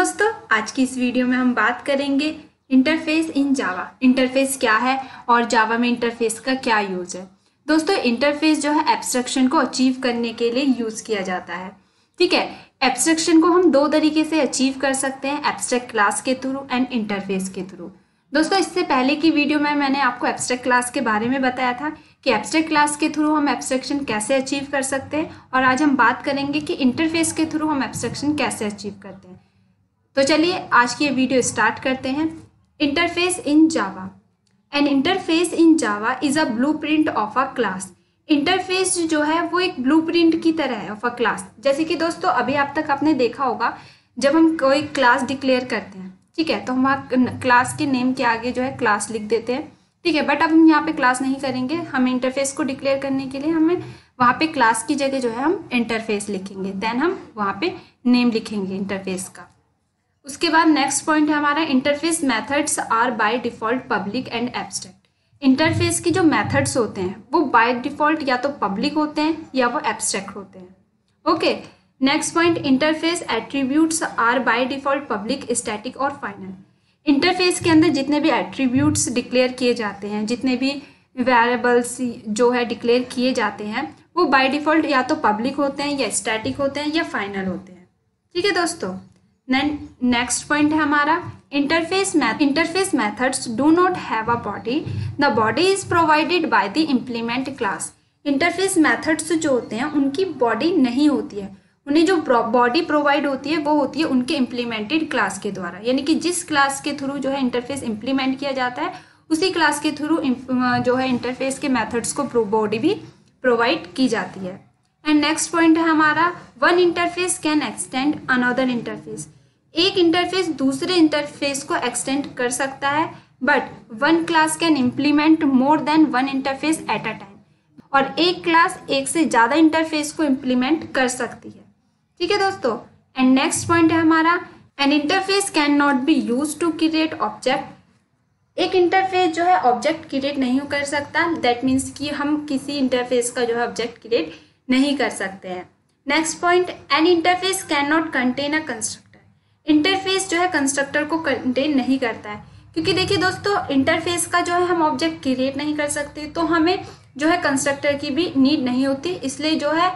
दोस्तों, आज की इस वीडियो में हम बात करेंगे इंटरफेस इन जावा। इंटरफेस क्या है और जावा में इंटरफेस का क्या यूज है। दोस्तों, इंटरफेस जो है एब्स्ट्रैक्शन को अचीव करने के लिए यूज किया जाता है। ठीक है, एब्स्ट्रैक्शन को हम दो तरीके से अचीव कर सकते हैं, एब्स्ट्रैक्ट क्लास के थ्रू एंड इंटरफेस के थ्रू। दोस्तों, इससे पहले की वीडियो में मैंने आपको एब्स्ट्रैक्ट क्लास के बारे में बताया था कि एब्स्ट्रैक्ट क्लास के थ्रू हम एब्स्ट्रैक्शन कैसे अचीव कर सकते हैं, और आज हम बात करेंगे कि इंटरफेस के थ्रू हम एब्स्ट्रैक्शन कैसे अचीव करते हैं। तो चलिए आज की ये वीडियो स्टार्ट करते हैं। Interface in Java. N interface in Java is a blueprint of a class. Interface जो है वो एक ब्लूप्रिंट की तरह है ऑफ अ क्लास। जैसे कि दोस्तों अभी आप तक आपने देखा होगा, जब हम कोई क्लास डिक्लेयर करते हैं, ठीक है, तो हम वहाँ क्लास के नेम के आगे जो है क्लास लिख देते हैं। ठीक है, बट अब हम यहाँ पे क्लास नहीं करेंगे। हम इंटरफेस को डिक्लेयर करने के लिए हमें वहाँ पे क्लास की जगह जो है हम इंटरफेस लिखेंगे, देन हम वहाँ पे नेम लिखेंगे इंटरफेस का। उसके बाद नेक्स्ट पॉइंट है हमारा, interface methods are by default public and abstract. Interface की जो मेथड्स होते हैं वो बाय डिफॉल्ट या तो पब्लिक होते हैं या वो एब्स्ट्रैक्ट होते हैं। Okay, next point, interface attributes are by default public, static और फाइनल। इंटरफेस के अंदर जितने भी एट्रीब्यूट्स डिक्लेयर किए जाते हैं, जितने भी वेरिएबल्स जो है डिक्लेयर किए जाते हैं, वो बाय डिफॉल्ट या तो पब्लिक होते हैं या स्टैटिक होते हैं या फाइनल होते हैं। ठीक है दोस्तों, नेक्स्ट पॉइंट है हमारा, interface methods do not have a body, the body is provided by the implement class. Interface methods जो होते हैं उनकी बॉडी नहीं होती है, उन्हें जो बॉडी प्रोवाइड होती है वो होती है उनके इम्प्लीमेंटेड क्लास के द्वारा। यानी कि जिस क्लास के थ्रू जो है इंटरफेस इम्प्लीमेंट किया जाता है, उसी क्लास के थ्रू जो है इंटरफेस के मेथड्स को बॉडी भी प्रोवाइड की जाती है। एंड नेक्स्ट पॉइंट है हमारा, one interface can extend another interface. एक इंटरफेस दूसरे इंटरफेस को एक्सटेंड कर सकता है, but one class can implement more than one interface at a time. और एक क्लास एक से ज़्यादा इंटरफेस को इम्प्लीमेंट कर सकती है। ठीक है दोस्तों, एंड नेक्स्ट पॉइंट है हमारा, an interface can not be use to create object. एक इंटरफेस जो है ऑब्जेक्ट क्रिएट नहीं कर सकता, दैट मीन्स कि हम किसी इंटरफेस का जो है ऑब्जेक्ट क्रिएट नहीं कर सकते हैं। Next point, N interface can not contain a constructor. Interface जो है कंस्ट्रक्टर को कंटेन नहीं करता है, क्योंकि देखिए दोस्तों, इंटरफेस का जो है हम ऑब्जेक्ट क्रिएट नहीं कर सकते, तो हमें जो है कंस्ट्रक्टर की भी नीड नहीं होती। इसलिए जो है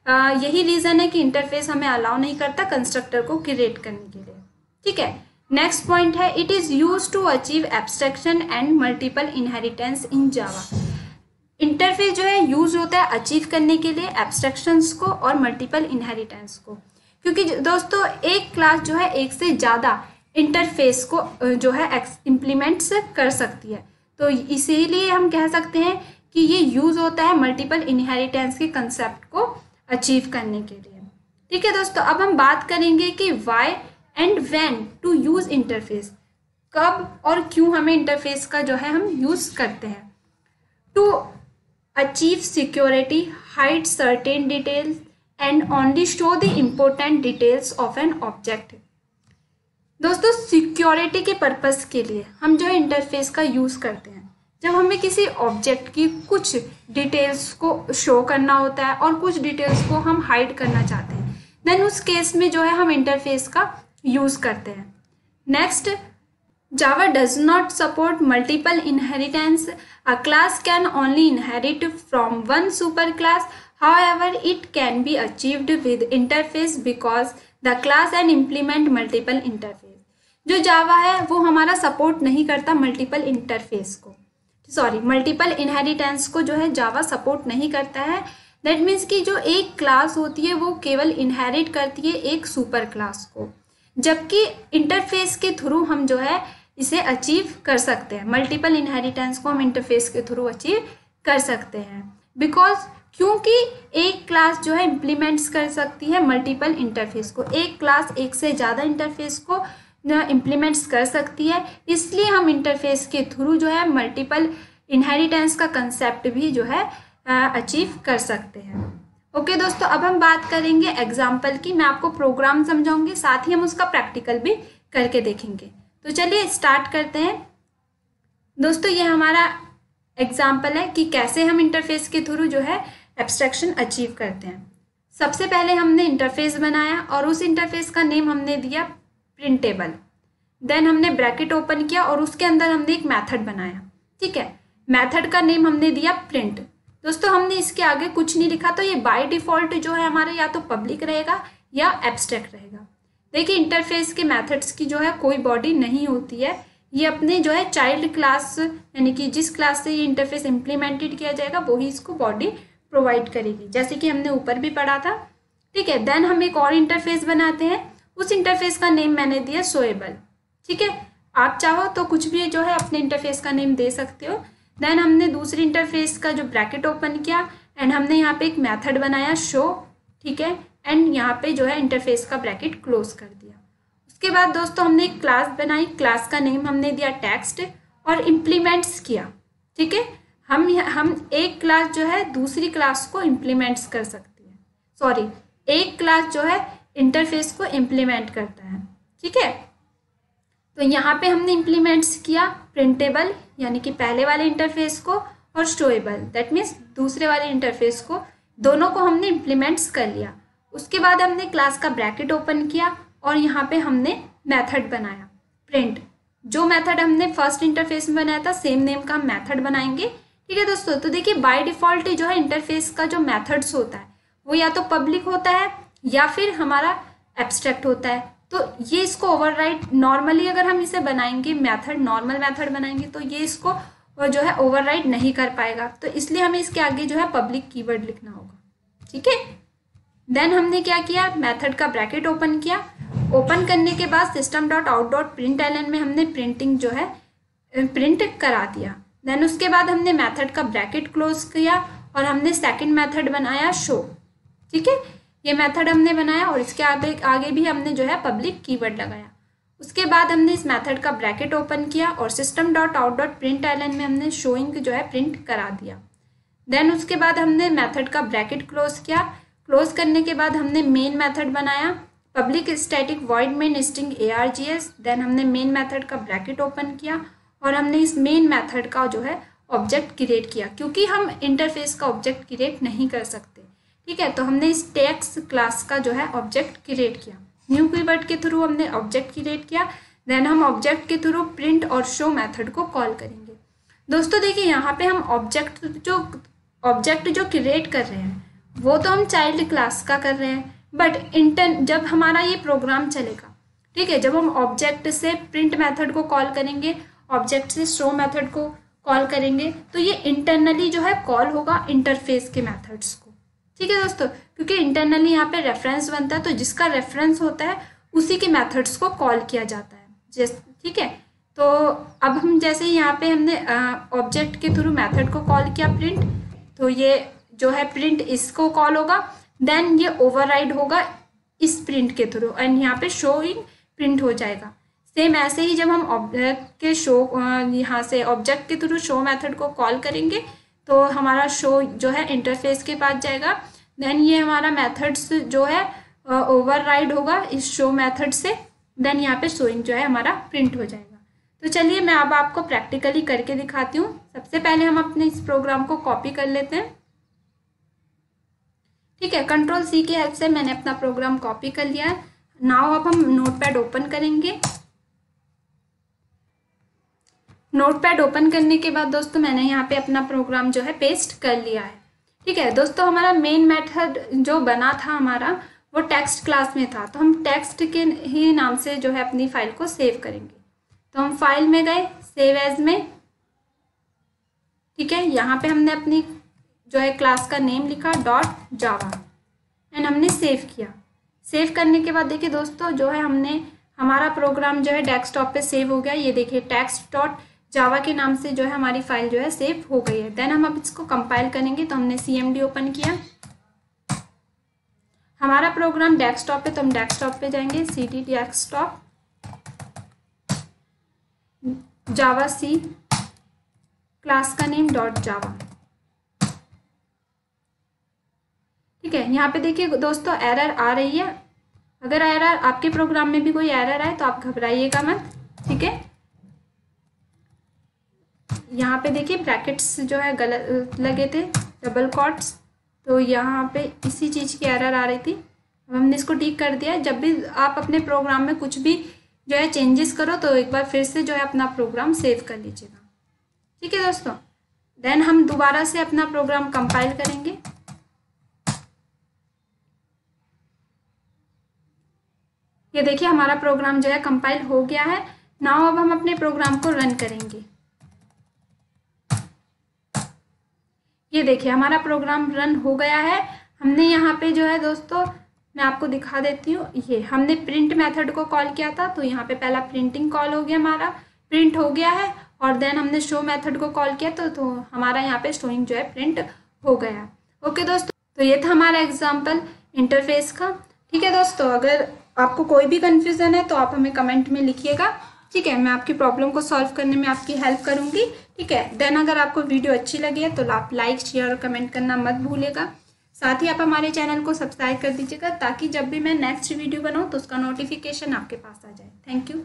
यही रीज़न है कि इंटरफेस हमें अलाउ नहीं करता कंस्ट्रक्टर को क्रिएट करने के लिए। ठीक है, नेक्स्ट पॉइंट है, it is use to achieve abstraction and multiple inheritance in Java. Interface जो है यूज होता है अचीव करने के लिए एब्स्ट्रैक्शंस को और मल्टीपल इनहेरिटेंस को, क्योंकि दोस्तों एक क्लास जो है एक से ज़्यादा इंटरफेस को जो है इम्प्लीमेंट्स कर सकती है, तो इसीलिए हम कह सकते हैं कि ये यूज़ होता है मल्टीपल इनहेरिटेंस के कंसेप्ट को अचीव करने के लिए। ठीक है दोस्तों, अब हम बात करेंगे कि why and when to use interface. कब और क्यों हमें इंटरफेस का जो है हम यूज़ करते हैं। To achieve security, hide certain details and only show the important details of an object। दोस्तों, सिक्योरिटी के पर्पस के लिए हम जो है इंटरफेस का यूज़ करते हैं जब हमें किसी ऑब्जेक्ट की कुछ डिटेल्स को शो करना होता है और कुछ डिटेल्स को हम हाइड करना चाहते हैं, देन उस केस में जो है हम इंटरफेस का यूज़ करते हैं। Next, Java does not support multiple inheritance. A class can only inherit from one superclass. However, it can be achieved with interface because the class and implement multiple interface. जो Java है वो हमारा support नहीं करता multiple interface को, multiple inheritance को जो है Java सपोर्ट नहीं करता है। दैट मीन्स कि जो एक क्लास होती है वो केवल इनहेरिट करती है एक सुपर क्लास को, जबकि इंटरफेस के थ्रू हम जो है इसे अचीव कर सकते हैं। मल्टीपल इनहेरिटेंस को हम इंटरफेस के थ्रू अचीव कर सकते हैं, बिकॉज क्योंकि एक क्लास जो है इम्प्लीमेंट्स कर सकती है मल्टीपल इंटरफेस को। एक क्लास एक से ज़्यादा इंटरफेस को इम्प्लीमेंट्स कर सकती है, इसलिए हम इंटरफेस के थ्रू जो है मल्टीपल इनहेरिटेंस का कंसेप्ट भी जो है अचीव कर सकते हैं। ओके दोस्तों, अब हम बात करेंगे एग्जाम्पल की। मैं आपको प्रोग्राम समझाऊंगी, साथ ही हम उसका प्रैक्टिकल भी करके देखेंगे। तो चलिए स्टार्ट करते हैं। दोस्तों, ये हमारा एग्जाम्पल है कि कैसे हम इंटरफेस के थ्रू जो है एब्स्ट्रैक्शन अचीव करते हैं। सबसे पहले हमने इंटरफेस बनाया और उस इंटरफेस का नेम हमने दिया प्रिंटेबल। देन हमने ब्रैकेट ओपन किया और उसके अंदर हमने एक मेथड बनाया। ठीक है, मेथड का नेम हमने दिया प्रिंट। दोस्तों हमने इसके आगे कुछ नहीं लिखा, तो ये बाय डिफॉल्ट जो है हमारे या तो पब्लिक रहेगा या एब्स्ट्रैक्ट रहेगा। देखिए इंटरफेस के मेथड्स की जो है कोई बॉडी नहीं होती है, ये अपने जो है चाइल्ड क्लास यानी कि जिस क्लास से ये इंटरफेस इम्प्लीमेंटेड किया जाएगा वही इसको बॉडी प्रोवाइड करेगी, जैसे कि हमने ऊपर भी पढ़ा था। ठीक है, देन हम एक और इंटरफेस बनाते हैं, उस इंटरफेस का नेम मैंने दिया शोएबल। ठीक है, आप चाहो तो कुछ भी जो है अपने इंटरफेस का नेम दे सकते हो। देन हमने दूसरी इंटरफेस का जो ब्रैकेट ओपन किया एंड हमने यहाँ पे एक मेथड बनाया शो। ठीक है, एंड यहाँ पे जो है इंटरफेस का ब्रैकेट क्लोज कर दिया। उसके बाद दोस्तों हमने एक क्लास बनाई, क्लास का नेम हमने दिया टेक्स्ट और इम्प्लीमेंट्स किया। ठीक है, हम एक क्लास जो है दूसरी क्लास को इम्प्लीमेंट्स कर सकती है, सॉरी एक क्लास जो है इंटरफेस को इम्प्लीमेंट करता है। ठीक है, तो यहाँ पे हमने इम्प्लीमेंट्स किया प्रिंटेबल यानी कि पहले वाले इंटरफेस को और शोएबल दैट मीन्स दूसरे वाले इंटरफेस को, दोनों को हमने इम्प्लीमेंट्स कर लिया। उसके बाद हमने क्लास का ब्रैकेट ओपन किया और यहाँ पे हमने मेथड बनाया प्रिंट। जो मेथड हमने फर्स्ट इंटरफेस में बनाया था सेम नेम का हम मेथड बनाएंगे। ठीक है दोस्तों, तो देखिए बाय डिफॉल्ट जो है इंटरफेस का जो मेथड्स होता है वो या तो पब्लिक होता है या फिर हमारा एब्स्ट्रैक्ट होता है। तो ये इसको ओवरराइड नॉर्मली अगर हम इसे बनाएंगे मेथड, नॉर्मल मेथड बनाएंगे तो ये इसको जो है ओवरराइड नहीं कर पाएगा, तो इसलिए हमें इसके आगे जो है पब्लिक कीवर्ड लिखना होगा। ठीक है, देन हमने क्या किया, मेथड का ब्रैकेट ओपन किया। ओपन करने के बाद system dot out dot print ln में हमने प्रिंटिंग जो है प्रिंट करा दिया। देन उसके बाद हमने मेथड का ब्रैकेट क्लोज किया और हमने सेकंड मेथड बनाया शो। ठीक है, ये मेथड हमने बनाया और इसके आगे भी हमने जो है पब्लिक कीवर्ड लगाया। उसके बाद हमने इस मेथड का ब्रैकेट ओपन किया और system dot out dot print ln में हमने शोइंग जो है प्रिंट करा दिया। देन उसके बाद हमने मेथड का ब्रैकेट क्लोज किया। क्लोज करने के बाद हमने मेन मेथड बनाया public static void main string args। Then हमने मेन मेथड का ब्रैकेट ओपन किया और हमने इस मेन मेथड का जो है ऑब्जेक्ट क्रिएट किया, क्योंकि हम इंटरफेस का ऑब्जेक्ट क्रिएट नहीं कर सकते। ठीक है, तो हमने इस टेक्स्ट क्लास का जो है ऑब्जेक्ट क्रिएट किया। न्यू कीवर्ड के थ्रू हमने ऑब्जेक्ट क्रिएट किया। देन हम ऑब्जेक्ट के थ्रू प्रिंट और शो मेथड को कॉल करेंगे। दोस्तों देखिए यहाँ पे हम ऑब्जेक्ट जो क्रिएट कर रहे हैं वो तो हम चाइल्ड क्लास का कर रहे हैं, बट जब हमारा ये प्रोग्राम चलेगा, ठीक है, जब हम ऑब्जेक्ट से प्रिंट मेथड को कॉल करेंगे, ऑब्जेक्ट से शो मेथड को कॉल करेंगे, तो ये इंटरनली जो है कॉल होगा इंटरफेस के मेथड्स को। ठीक है दोस्तों, क्योंकि इंटरनली यहाँ पे रेफरेंस बनता है, तो जिसका रेफरेंस होता है उसी के मेथड्स को कॉल किया जाता है। ठीक है, तो अब हम जैसे यहाँ पे हमने ऑब्जेक्ट के थ्रू मेथड को कॉल किया प्रिंट, तो ये जो है प्रिंट इसको कॉल होगा, देन ये ओवरराइड होगा इस प्रिंट के थ्रू एंड यहाँ पे शोइंग प्रिंट हो जाएगा। सेम ऐसे ही जब हम ऑब्जेक्ट के शो यहाँ से ऑब्जेक्ट के थ्रू शो मेथड को कॉल करेंगे तो हमारा शो जो है इंटरफेस के पास जाएगा, देन ये हमारा मेथड्स जो है ओवरराइड होगा इस शो मेथड से, देन यहाँ पे शोइंग जो है हमारा प्रिंट हो जाएगा। तो चलिए मैं अब आपको प्रैक्टिकली करके दिखाती हूँ। सबसे पहले हम अपने इस प्रोग्राम को कॉपी कर लेते हैं। ठीक है, कंट्रोल सी की हेल्प से मैंने अपना प्रोग्राम कॉपी कर लिया है। नाउ अब हम नोटपैड ओपन करेंगे। नोटपैड ओपन करने के बाद दोस्तों मैंने यहाँ पे अपना प्रोग्राम जो है पेस्ट कर लिया है। ठीक है दोस्तों, हमारा मेन मेथड जो बना था हमारा वो टेक्स्ट क्लास में था, तो हम टेक्स्ट के ही नाम से जो है अपनी फाइल को सेव करेंगे। तो हम फाइल में गए, सेव एज में। ठीक है, यहाँ पे हमने अपनी जो है क्लास का नेम लिखा .java एंड हमने सेव किया। सेव करने के बाद देखिए दोस्तों जो है हमारा प्रोग्राम जो है डेस्कटॉप पे सेव हो गया। ये देखिए text.java के नाम से जो है हमारी फाइल जो है सेव हो गई है। देन हम अब इसको कंपाइल करेंगे, तो हमने cmd ओपन किया। हमारा प्रोग्राम डेस्कटॉप पे, तो हम डेस्कटॉप पे जाएंगे, cd डेस्कटॉप जावा सी, क्लास का नेम .java। ठीक है, यहाँ पे देखिए दोस्तों एरर आ रही है। अगर एरर आपके प्रोग्राम में भी कोई एरर आए तो आप घबराइएगा मत। ठीक है, यहाँ पे देखिए ब्रैकेट्स जो है गलत लगे थे, डबल कॉट्स, तो यहाँ पे इसी चीज़ की एरर आ रही थी। अब हमने इसको ठीक कर दिया। जब भी आप अपने प्रोग्राम में कुछ भी जो है चेंजेस करो तो एक बार फिर से जो है अपना प्रोग्राम सेव कर लीजिएगा। ठीक है दोस्तों, देन हम दोबारा से अपना प्रोग्राम कंपाइल करेंगे। ये देखिए हमारा प्रोग्राम जो है कंपाइल हो गया है। नाउ अब हम अपने प्रोग्राम को रन करेंगे। ये देखिए हमारा प्रोग्राम रन हो गया है। हमने यहाँ पे जो है दोस्तों, मैं आपको दिखा देती हूँ, ये हमने प्रिंट मेथड को कॉल किया था, तो यहाँ पे पहला प्रिंटिंग कॉल हो गया, हमारा प्रिंट हो गया है। और देन हमने शो मेथड को कॉल किया तो हमारा यहाँ पे शोइंग जो है प्रिंट हो गया। ओके दोस्तों, तो ये था हमारा एग्जाम्पल इंटरफेस का। ठीक है दोस्तों, अगर आपको कोई भी कन्फ्यूज़न है तो आप हमें कमेंट में लिखिएगा। ठीक है, मैं आपकी प्रॉब्लम को सॉल्व करने में आपकी हेल्प करूंगी। ठीक है, देन अगर आपको वीडियो अच्छी लगी है तो आप लाइक शेयर और कमेंट करना मत भूलिएगा। साथ ही आप हमारे चैनल को सब्सक्राइब कर दीजिएगा ताकि जब भी मैं नेक्स्ट वीडियो बनाऊं तो उसका नोटिफिकेशन आपके पास आ जाए। Thank you.